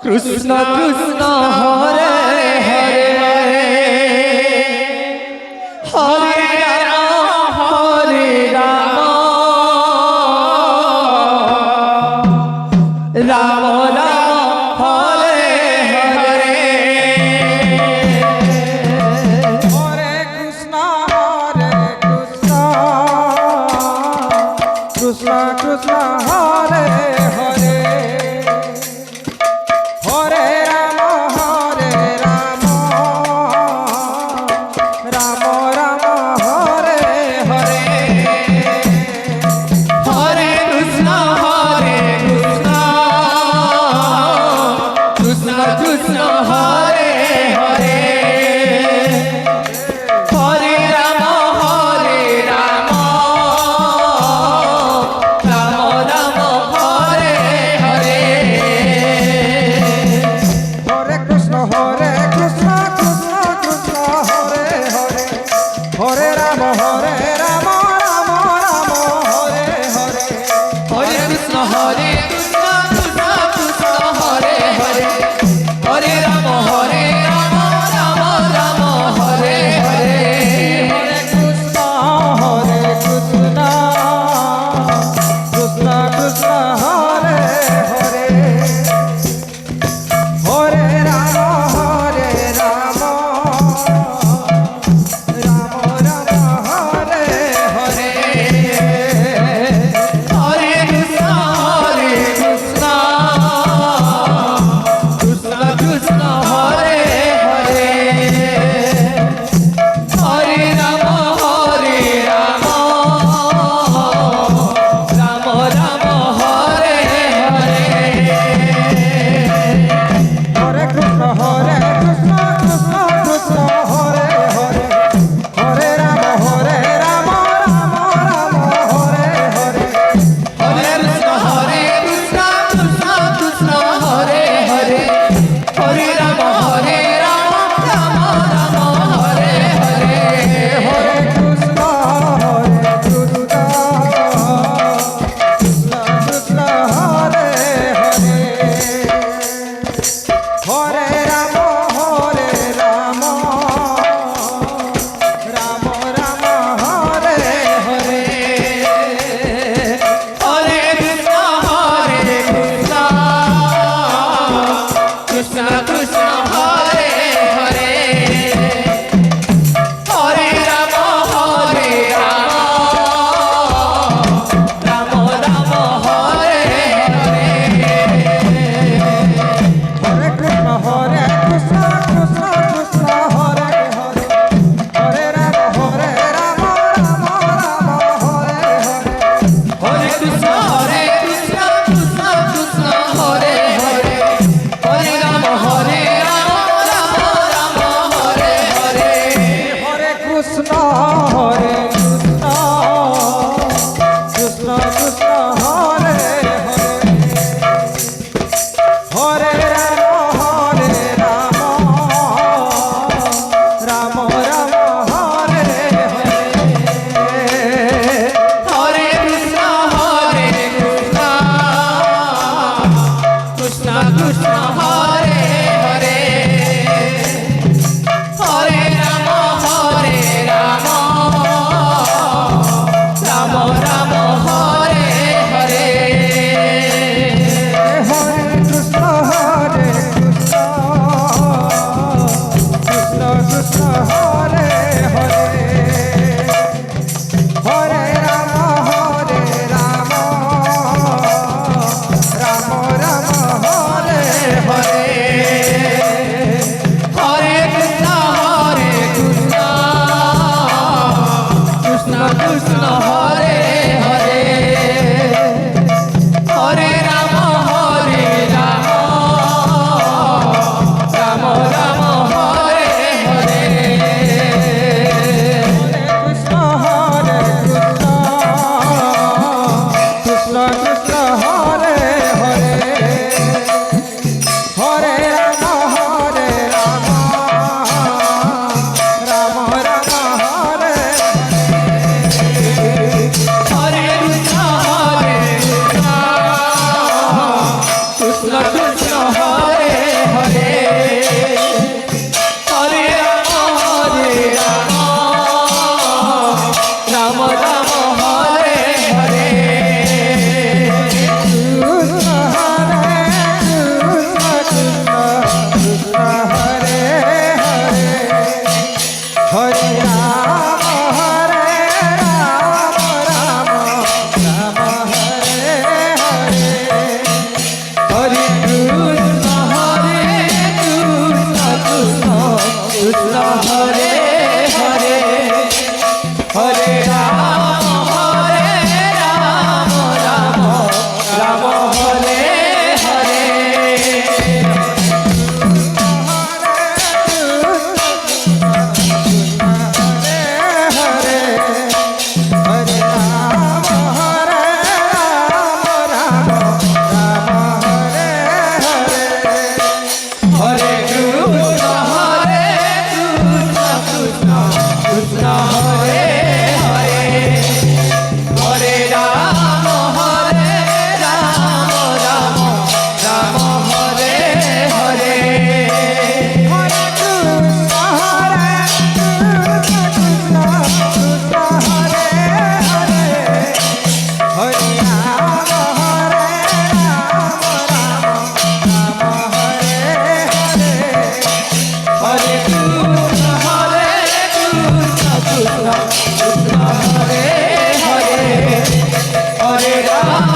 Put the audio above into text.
Krishna Krishna Hare Hare Hare Rama Hare Rama Rama Rama Hare Hare Hare Krishna Krishna Krishna Hare Hare Hare Rama Rama Rama Hare Hare Hare Krishna Krishna Krishna Hare Hare Hare Rama Rama Rama Hare Hare Hare Krishna Krishna Krishna Hare Hare Hare Rama Rama Rama Hare Hare Hare Krishna Krishna Krishna Hare Hare Hare Rama Rama Rama Hare Hare Hare Krishna Krishna Krishna Hare Hare Hare Rama Rama Rama Hare Hare Hare Krishna Krishna Krishna Hare Hare Hare Rama Rama Rama Hare Hare Hare Krishna Krishna Krishna Hare Hare Hare Rama Rama Rama Hare Hare Hare Krishna Krishna Krishna Hare Hare Hare Rama Rama Rama Hare Hare Hare Krishna Krishna Krishna Hare Hare Hare Rama Rama Rama Hare Hare Hare Krishna Krishna Krishna Hare Hare Hare Rama Rama Rama Hare Hare Hare Krishna Krishna Krishna Hare Hare Hare Rama Rama Rama Hare Hare Hare Krishna Krishna Krishna Hare Hare Hare Rama Rama Rama Hare Hare Hare Krishna Krishna Krishna Hare Hare Hare Rama Rama Rama Hare Hare Hare Krishna Krishna Krishna Hare Hare Hare Rama Rama Rama Hare Hare Hare Krishna Krishna Krishna Hare Hare Hare Rama Rama Rama Hare Hare Hare Krishna Krishna Krishna Hare Hare Hare Rama Rama Rama Hare Hare Krishna Krishna Krishna Hare Hare Hare Rama Rama Rama Hare Ram Ram Hare Hare Krishna Hare Krishna Krishna Hare Hare Hare Ram Ram Ram Hare Hare Hare Krishna Krishna Krishna Hare Hare Hare Ram Ram Ram Hare Hare Hare Krishna Krishna Krishna Hare Hare Hare Ram Ram Ram Hare Hare Hare Krishna Krishna Krishna Hare Hare Hare Ram